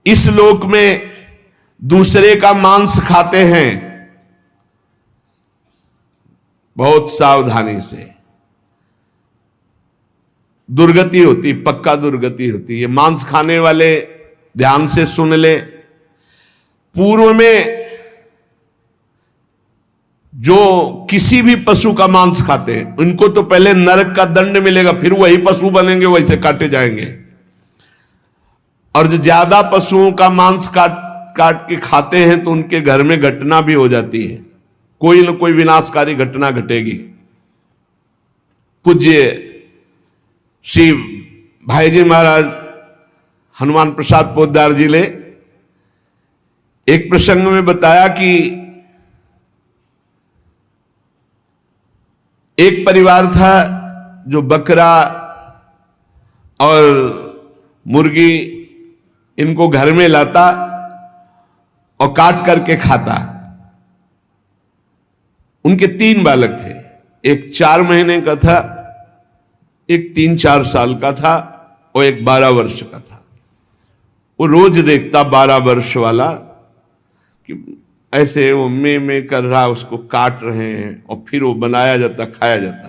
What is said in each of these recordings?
इस लोक में दूसरे का मांस खाते हैं, बहुत सावधानी से दुर्गति होती, पक्का दुर्गति होती है। मांस खाने वाले ध्यान से सुन ले, पूर्व में जो किसी भी पशु का मांस खाते हैं उनको तो पहले नरक का दंड मिलेगा, फिर वही पशु बनेंगे, वैसे काटे जाएंगे। और जो ज्यादा पशुओं का मांस काट के खाते हैं तो उनके घर में घटना भी हो जाती है, कोई न कोई विनाशकारी घटना घटेगी। पूज्य श्री भाईजी महाराज हनुमान प्रसाद पोद्दार जी ने एक प्रसंग में बताया कि एक परिवार था जो बकरा और मुर्गी इनको घर में लाता और काट करके खाता। उनके 3 बालक थे, एक 4 महीने का था, एक 3-4 साल का था और एक 12 वर्ष का था। वो रोज देखता 12 वर्ष वाला कि ऐसे वो में कर रहा, उसको काट रहे हैं और फिर वो बनाया जाता, खाया जाता।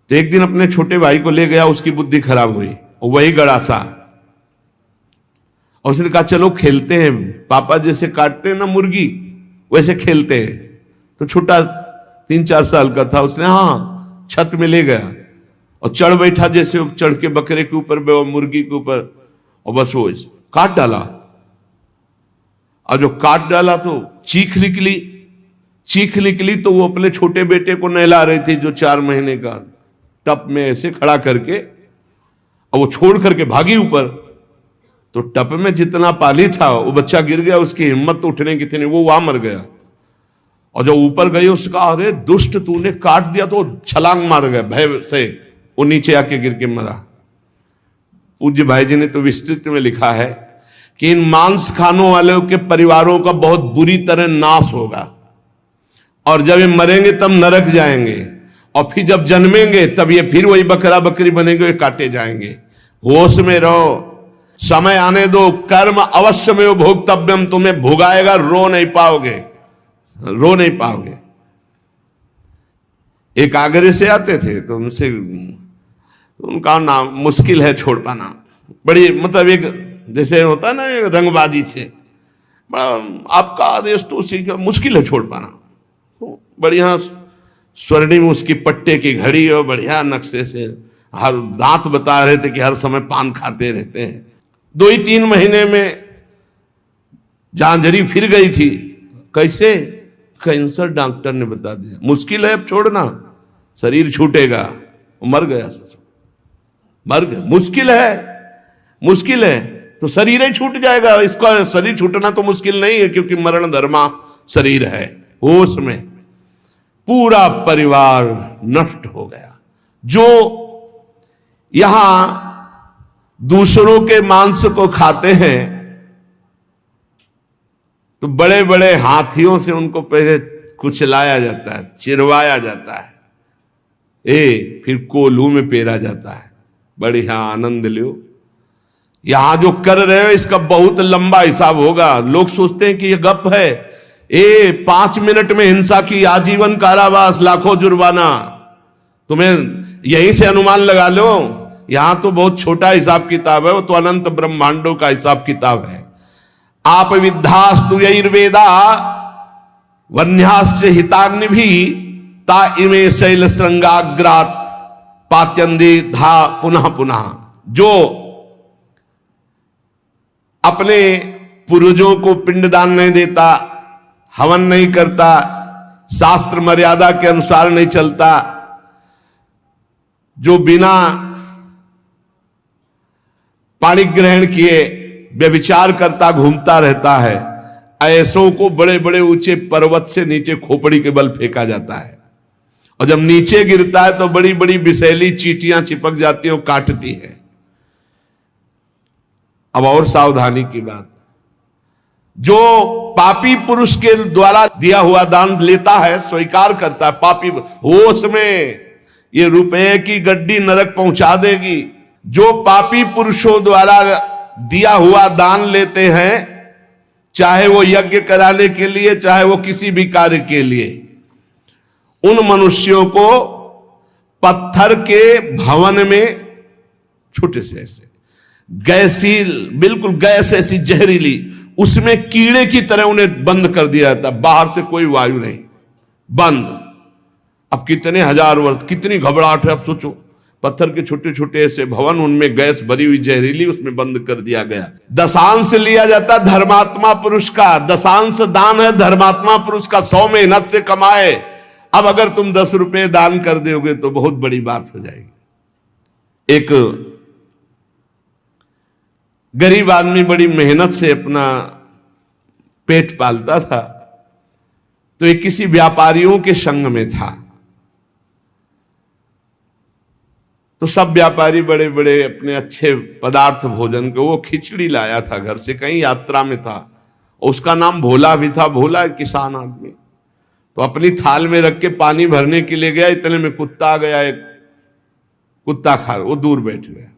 तो एक दिन अपने छोटे भाई को ले गया, उसकी बुद्धि खराब हुई और वही गड़ासा, और उसने कहा चलो खेलते हैं, पापा जैसे काटते हैं ना मुर्गी वैसे खेलते हैं। तो छोटा 3-4 साल का था, उसने हाँ छत में ले गया और चढ़ बैठा, जैसे चढ़ के बकरे के ऊपर मुर्गी के ऊपर, और बस वो काट डाला। और जो काट डाला तो चीख निकली तो वो अपने छोटे बेटे को नहला रही थी जो 4 महीने का, टप में ऐसे खड़ा करके, और वो छोड़ करके भागी ऊपर। तो टप में जितना पानी था वो बच्चा गिर गया, उसकी हिम्मत तो उठने की थी नहीं, वो वहां मर गया। और जब ऊपर गई उसका, अरे दुष्ट तूने काट दिया, तो छलांग मार गया भय से, वो नीचे आके गिर के मरा। पूज्य भाई जी ने तो विस्तृत में लिखा है कि इन मांस खानों वालों के परिवारों का बहुत बुरी तरह नाश होगा, और जब ये मरेंगे तब नरक जाएंगे, और फिर जब जन्मेंगे तब ये फिर वही बकरा बकरी बनेंगे, ये काटे जाएंगे। होश में रहो, समय आने दो, कर्म अवश्य में भोक्तव्यम, तुम्हें भोगाएगा, रो नहीं पाओगे। एक आगरे से आते थे तो उनका नाम मुश्किल है छोड़ पाना, बड़ी मतलब एक जैसे होता है ना रंगबाजी से, बड़ा आपका आदेश तो उसी का मुश्किल है छोड़ पाना। बढ़िया स्वर्णिम उसकी पट्टे की घड़ी और बढ़िया नक्शे से, हर दांत बता रहे थे कि हर समय पान खाते रहते हैं। 2-3 महीने में झांझरी फिर गई थी। कैसे? कैंसर डॉक्टर ने बता दिया, मुश्किल है अब छोड़ना, शरीर छूटेगा। मर गया, मुश्किल है तो शरीर ही छूट जाएगा। इसका शरीर छूटना तो मुश्किल नहीं है, क्योंकि मरण धर्मा शरीर है। होश में पूरा परिवार नष्ट हो गया। जो यहां दूसरों के मांस को खाते हैं तो बड़े बड़े हाथियों से उनको पहले कुचलाया जाता है, चिरवाया जाता है, फिर कोल्हू में पेरा जाता है। बढ़िया आनंद लो। यहां जो कर रहे हो इसका बहुत लंबा हिसाब होगा। लोग सोचते हैं कि ये गप है, 5 मिनट में हिंसा की आजीवन कारावास, लाखों जुर्माना। तुम्हें यहीं से अनुमान लगा लो, यहां तो बहुत छोटा हिसाब किताब है, वो तो अनंत ब्रह्मांडों का हिसाब किताब है। आप विद्धास्तु यैर्वेदा वन्यास्य हिताग्नि भी ता इमे शैल श्रृंगाग्रात पात्यंदी धा पुनः पुनः। जो अपने पूर्वजों को पिंडदान नहीं देता, हवन नहीं करता, शास्त्र मर्यादा के अनुसार नहीं चलता, जो बिना पाणी ग्रहण किए व्यभिचार करता घूमता रहता है, ऐसों को बड़े बड़े ऊंचे पर्वत से नीचे खोपड़ी के बल फेंका जाता है। और जब नीचे गिरता है तो बड़ी बड़ी विषैली चींटियां चिपक जाती हैं और काटती है। अब और सावधानी की बात, जो पापी पुरुष के द्वारा दिया हुआ दान लेता है, स्वीकार करता है, पापी होश में ये रुपए की गड्डी नरक पहुंचा देगी। जो पापी पुरुषों द्वारा दिया हुआ दान लेते हैं, चाहे वो यज्ञ कराने के लिए, चाहे वो किसी भी कार्य के लिए, उन मनुष्यों को पत्थर के भवन में छोटे से ऐसे गैसील, बिल्कुल गैस ऐसी जहरीली, उसमें कीड़े की तरह उन्हें बंद कर दिया जाता, बाहर से कोई वायु नहीं, बंद। अब कितने हजार वर्ष, कितनी घबराहट है। अब सोचो, पत्थर के छोटे छोटे ऐसे भवन, उनमें गैस भरी हुई जहरीली, उसमें बंद कर दिया गया। दशांश लिया जाता धर्मात्मा पुरुष का, दशांश दान है धर्मात्मा पुरुष का, 100 मेहनत से कमाए। अब अगर तुम 10 रुपए दान कर दोगे तो बहुत बड़ी बात हो जाएगी। एक गरीब आदमी बड़ी मेहनत से अपना पेट पालता था, तो एक किसी व्यापारियों के संग में था। तो सब व्यापारी बड़े बड़े अपने अच्छे पदार्थ भोजन के, वो खिचड़ी लाया था घर से, कहीं यात्रा में था, उसका नाम भोला भी था। भोला एक किसान आदमी, तो अपनी थाल में रख के पानी भरने के लिए गया, इतने में कुत्ता आ गया। एक कुत्ता खा, वो दूर बैठ गया,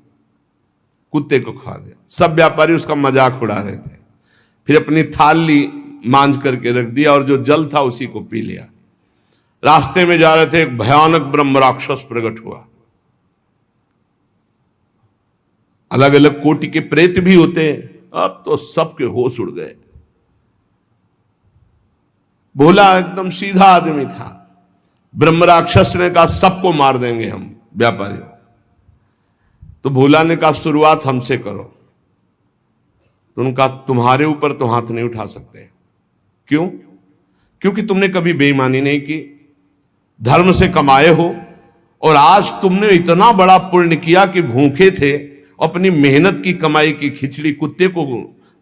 कुत्ते को खा गया। सब व्यापारी उसका मजाक उड़ा रहे थे। फिर अपनी थाल ली, मांझ करके रख दिया, और जो जल था उसी को पी लिया। रास्ते में जा रहे थे, एक भयानक ब्रह्म राक्षस प्रकट हुआ। अलग अलग कोटि के प्रेत भी होते हैं, अब तो सबके होश उड़ गए। भोला एकदम सीधा आदमी था। ब्रह्म राक्षस ने कहा सबको मार देंगे हम व्यापारियों। तो भोला ने कहा शुरुआत हमसे करो। तो उन्होंने कहा तुम्हारे ऊपर तो हाथ नहीं उठा सकते। क्यों? क्योंकि तुमने कभी बेईमानी नहीं की, धर्म से कमाए हो, और आज तुमने इतना बड़ा पुण्य किया कि भूखे थे, अपनी मेहनत की कमाई की खिचड़ी कुत्ते को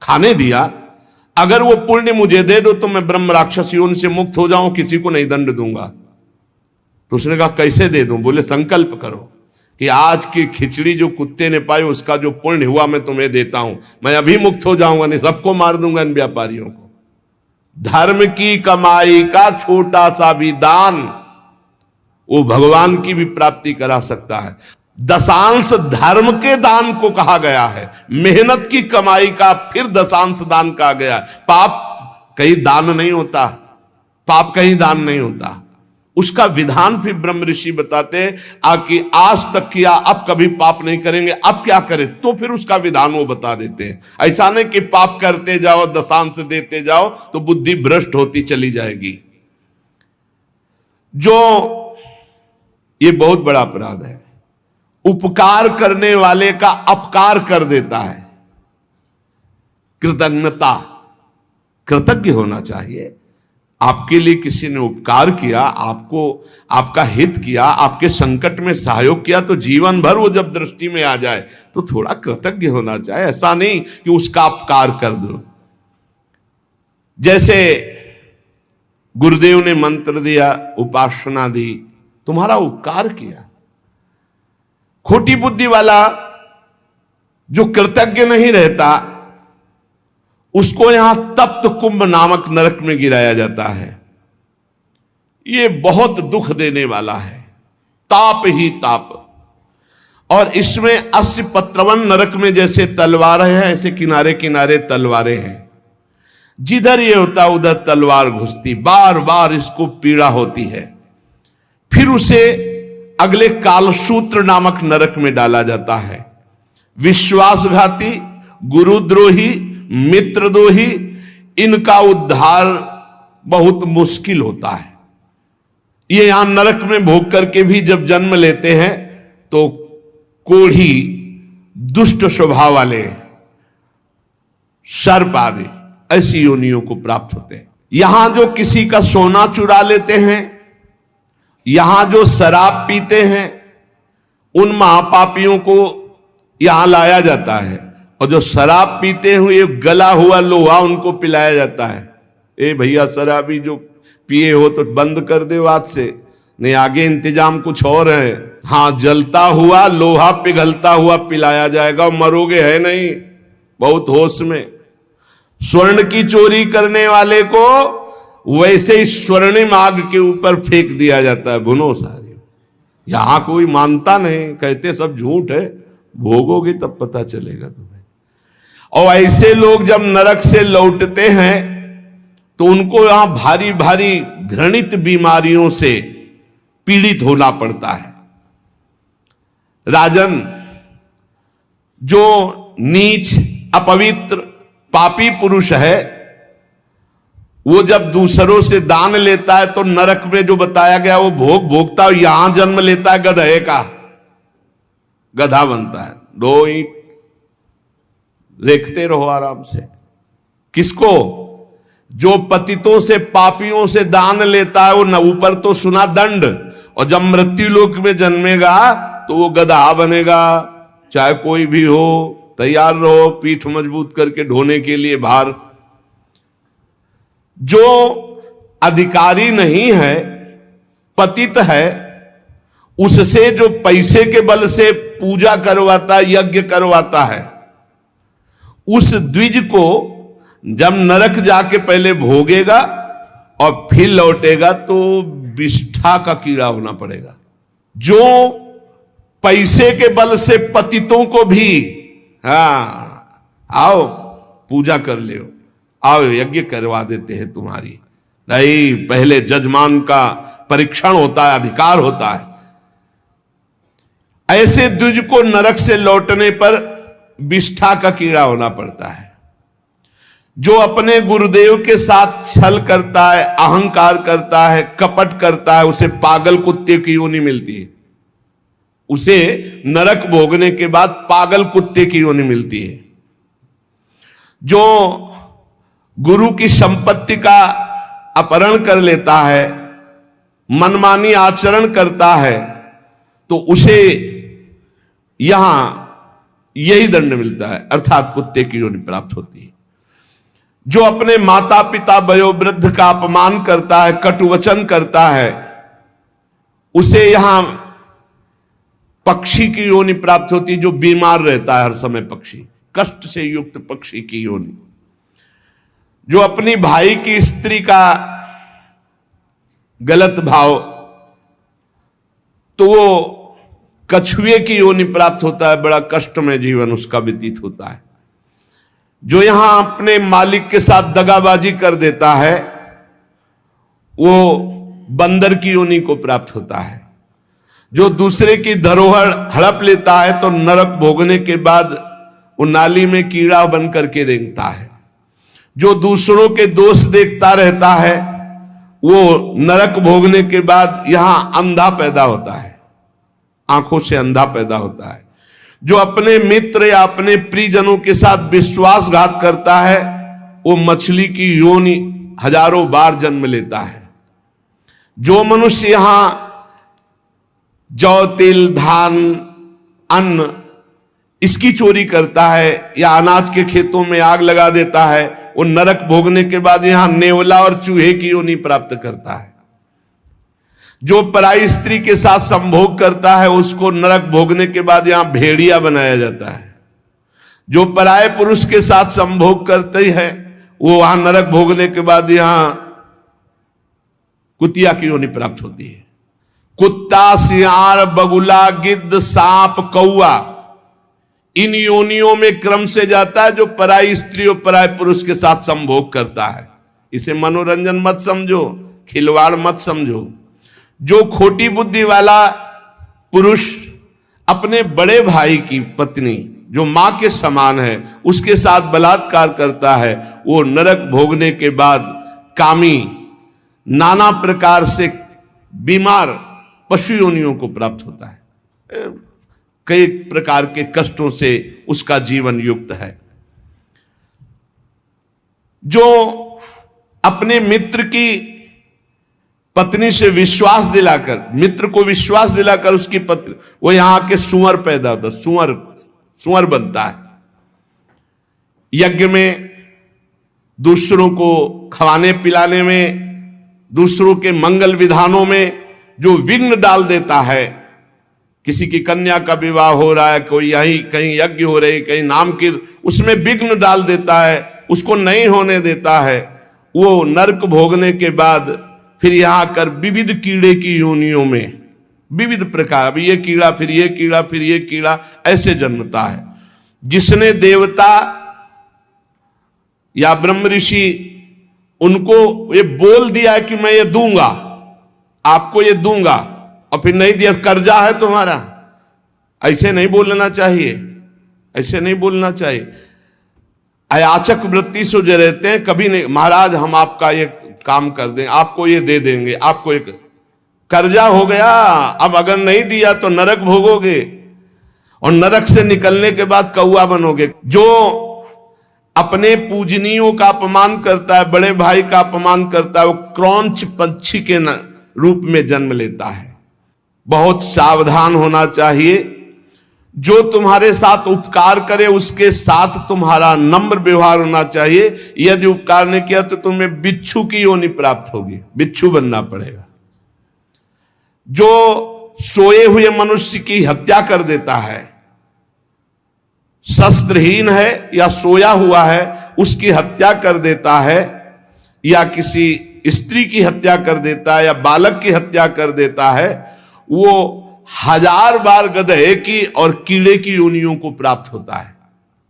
खाने दिया। अगर वो पुण्य मुझे दे दो तो मैं ब्रह्म राक्षस योनि से मुक्त हो जाऊं, किसी को नहीं दंड दूंगा। तो उसने कहा कैसे दे दूं? बोले संकल्प करो कि आज की खिचड़ी जो कुत्ते ने पाई उसका जो पुण्य हुआ मैं तुम्हें देता हूं, मैं अभी मुक्त हो जाऊंगा, नहीं सबको मार दूंगा इन व्यापारियों को। धर्म की कमाई का छोटा सा भी दान वो भगवान की भी प्राप्ति करा सकता है। दशांश धर्म के दान को कहा गया है, मेहनत की कमाई का फिर दशांश दान कहा गया। पाप कहीं दान नहीं होता, पाप कहीं दान नहीं होता, उसका विधान फिर ब्रह्म ऋषि बताते हैं कि आज तक किया, अब कभी पाप नहीं करेंगे, अब क्या करें, तो फिर उसका विधान वो बता देते हैं। ऐसा नहीं कि पाप करते जाओ, दशांश देते जाओ तो बुद्धि भ्रष्ट होती चली जाएगी। जो ये बहुत बड़ा अपराध है, उपकार करने वाले का अपकार कर देता है। कृतज्ञता, कृतज्ञ होना चाहिए। आपके लिए किसी ने उपकार किया, आपको आपका हित किया, आपके संकट में सहयोग किया, तो जीवन भर वो जब दृष्टि में आ जाए तो थोड़ा कृतज्ञ होना चाहिए। ऐसा नहीं कि उसका अपकार कर दो। जैसे गुरुदेव ने मंत्र दिया, उपासना दी, तुम्हारा उपकार किया। खोटी बुद्धि वाला जो कृतज्ञ नहीं रहता उसको यहां तप्त कुंभ नामक नरक में गिराया जाता है। ये बहुत दुख देने वाला है, ताप ही ताप। और इसमें 80 पत्रवन नरक में जैसे तलवारें हैं, ऐसे किनारे किनारे तलवारें हैं। जिधर ये होता उधर तलवार घुसती, बार बार इसको पीड़ा होती है। फिर उसे अगले कालसूत्र नामक नरक में डाला जाता है। विश्वासघाती, गुरुद्रोही, मित्रद्रोही, इनका उद्धार बहुत मुश्किल होता है। ये यहां नरक में भोग करके भी जब जन्म लेते हैं तो कोढ़ी, दुष्ट स्वभाव वाले, सर्प आदि ऐसी योनियों को प्राप्त होते हैं। यहां जो किसी का सोना चुरा लेते हैं, यहां जो शराब पीते हैं, उन महापापियों को यहां लाया जाता है, और जो शराब पीते हुए गला हुआ लोहा उनको पिलाया जाता है। ए भैया शराबी जो पिए हो तो बंद कर दे आज से, नहीं आगे इंतजाम कुछ और है। हाँ, जलता हुआ लोहा पिघलता हुआ पिलाया जाएगा, मरोगे है नहीं, बहुत होश में। स्वर्ण की चोरी करने वाले को वैसे ही स्वर्णिम आग के ऊपर फेंक दिया जाता है, भुनो सारे। यहां कोई मानता नहीं, कहते सब झूठ है, भोगोगे तब पता चलेगा तुम्हें। और ऐसे लोग जब नरक से लौटते हैं तो उनको यहां भारी भारी घृणित बीमारियों से पीड़ित होना पड़ता है। राजन, जो नीच, अपवित्र, पापी पुरुष है, वो जब दूसरों से दान लेता है तो नरक में जो बताया गया वो भोग भोगता है, यहां जन्म लेता है गधे का, गधा बनता है। 2 ईंट देखते रहो आराम से। किसको? जो पतितों से, पापियों से दान लेता है, वो न ऊपर तो सुना दंड, और जब मृत्यु लोक में जन्मेगा तो वो गधा बनेगा। चाहे कोई भी हो, तैयार रहो पीठ मजबूत करके ढोने के लिए भार। जो अधिकारी नहीं है, पतित है, उससे जो पैसे के बल से पूजा करवाता, यज्ञ करवाता है, उस द्विज को जब नरक जाके पहले भोगेगा और फिर लौटेगा तो विष्ठा का कीड़ा होना पड़ेगा। जो पैसे के बल से पतितों को भी, आओ पूजा कर ले, आओ यज्ञ करवा देते हैं तुम्हारी, नहीं, पहले जजमान का परीक्षण होता है, अधिकार होता है। ऐसे द्विज को नरक से लौटने पर विष्ठा का कीड़ा होना पड़ता है। जो अपने गुरुदेव के साथ छल करता है, अहंकार करता है, कपट करता है, उसे पागल कुत्ते की योनि मिलती है। उसे नरक भोगने के बाद पागल कुत्ते की योनि मिलती है। जो गुरु की संपत्ति का अपहरण कर लेता है, मनमानी आचरण करता है, तो उसे यहां यही दंड मिलता है, अर्थात कुत्ते की योनि प्राप्त होती है। जो अपने माता पिता वयोवृद्ध का अपमान करता है, कटुवचन करता है, उसे यहां पक्षी की योनि प्राप्त होती है, जो बीमार रहता है हर समय, पक्षी, कष्ट से युक्त पक्षी की योनि। जो अपनी भाई की स्त्री का गलत भाव, तो वो कछुए की योनि प्राप्त होता है, बड़ा कष्ट में जीवन उसका व्यतीत होता है। जो यहां अपने मालिक के साथ दगाबाजी कर देता है, वो बंदर की योनि को प्राप्त होता है। जो दूसरे की धरोहर हड़प लेता है तो नरक भोगने के बाद वो नाली में कीड़ा बन करके रेंगता है। जो दूसरों के दोष देखता रहता है, वो नरक भोगने के बाद यहां अंधा पैदा होता है, आंखों से अंधा पैदा होता है। जो अपने मित्र या अपने प्रियजनों के साथ विश्वासघात करता है, वो मछली की योनि हजारों बार जन्म लेता है। जो मनुष्य यहां जौ, तिल, धान, अन्न इसकी चोरी करता है या अनाज के खेतों में आग लगा देता है, वो नरक भोगने के बाद यहां नेवला और चूहे की योनि प्राप्त करता है। जो पराई स्त्री के साथ संभोग करता है, उसको नरक भोगने के बाद यहां भेड़िया बनाया जाता है। जो पराये पुरुष के साथ संभोग करते हैं, वो वहां नरक भोगने के बाद यहां कुतिया की योनि प्राप्त होती है। कुत्ता, सियार, बगुला, गिद्ध, सांप, कौआ, इन योनियों में क्रम से जाता है जो पराई स्त्री और पराये पुरुष के साथ संभोग करता है। इसे मनोरंजन मत समझो, खिलवाड़ मत समझो। जो खोटी बुद्धि वाला पुरुष अपने बड़े भाई की पत्नी, जो मां के समान है, उसके साथ बलात्कार करता है, वो नरक भोगने के बाद कामी, नाना प्रकार से बीमार पशु योनियों को प्राप्त होता है। कई प्रकार के कष्टों से उसका जीवन युक्त है। जो अपने मित्र की पत्नी से विश्वास दिलाकर, मित्र को विश्वास दिलाकर उसकी पत्नी, वो यहां के सुअर पैदा होता है, सुअर बनता है। यज्ञ में, दूसरों को खवाने पिलाने में, दूसरों के मंगल विधानों में जो विघ्न डाल देता है, किसी की कन्या का विवाह हो रहा है, कोई यहीं कहीं यज्ञ हो रही, कहीं नाम की, उसमें विघ्न डाल देता है, उसको नहीं होने देता है, वो नरक भोगने के बाद फिर यहां कर विविध कीड़े की योनियों में, विविध प्रकार, अभी ये कीड़ा, फिर ये कीड़ा, फिर ये कीड़ा, ऐसे जन्मता है। जिसने देवता या ब्रह्म ऋषि, उनको ये बोल दिया है कि मैं ये दूंगा, आपको ये दूंगा, और फिर नहीं दिया, कर्जा है तुम्हारा। ऐसे नहीं बोलना चाहिए, ऐसे नहीं बोलना चाहिए। अयाचक वृत्ति से जो रहते हैं, कभी नहीं महाराज हम आपका ये काम कर दें, आपको ये दे देंगे, आपको एक कर्जा हो गया, अब अगर नहीं दिया तो नरक भोगोगे, और नरक से निकलने के बाद कौआ बनोगे। जो अपने पूजनियों का अपमान करता है, बड़े भाई का अपमान करता है, वो क्रौंच पंछी के रूप में जन्म लेता है। बहुत सावधान होना चाहिए। जो तुम्हारे साथ उपकार करे उसके साथ तुम्हारा नम्र व्यवहार होना चाहिए। यदि उपकार नहीं किया तो तुम्हें बिच्छू की योनि प्राप्त होगी, बिच्छू बनना पड़ेगा। जो सोए हुए मनुष्य की हत्या कर देता है, शस्त्रहीन है या सोया हुआ है, उसकी हत्या कर देता है, या किसी स्त्री की हत्या कर देता है, या बालक की हत्या कर देता है, वो 1000 बार गधे की और कीड़े की योनियों को प्राप्त होता है।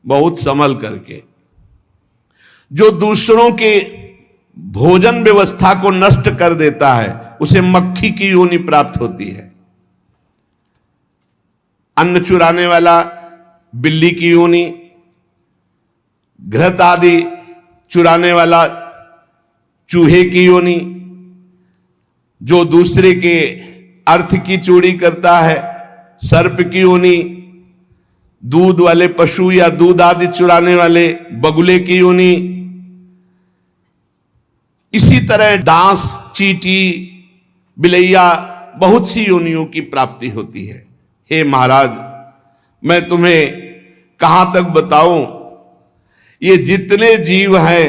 बहुत संभल करके। जो दूसरों के भोजन व्यवस्था को नष्ट कर देता है, उसे मक्खी की योनि प्राप्त होती है। अन्न चुराने वाला बिल्ली की योनि, घृत आदि चुराने वाला चूहे की योनि, जो दूसरे के अर्थ की चोरी करता है सर्प की योनि, दूध वाले पशु या दूध आदि चुराने वाले बगुले की योनि। इसी तरह डांस, चींटी, बिलैया, बहुत सी योनियों की प्राप्ति होती है। हे महाराज, मैं तुम्हें कहां तक बताऊं, ये जितने जीव हैं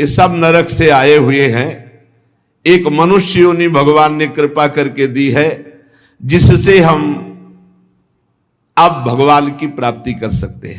ये सब नरक से आए हुए हैं। एक मनुष्य योनि भगवान ने कृपा करके दी है, जिससे हम अब भगवान की प्राप्ति कर सकते हैं।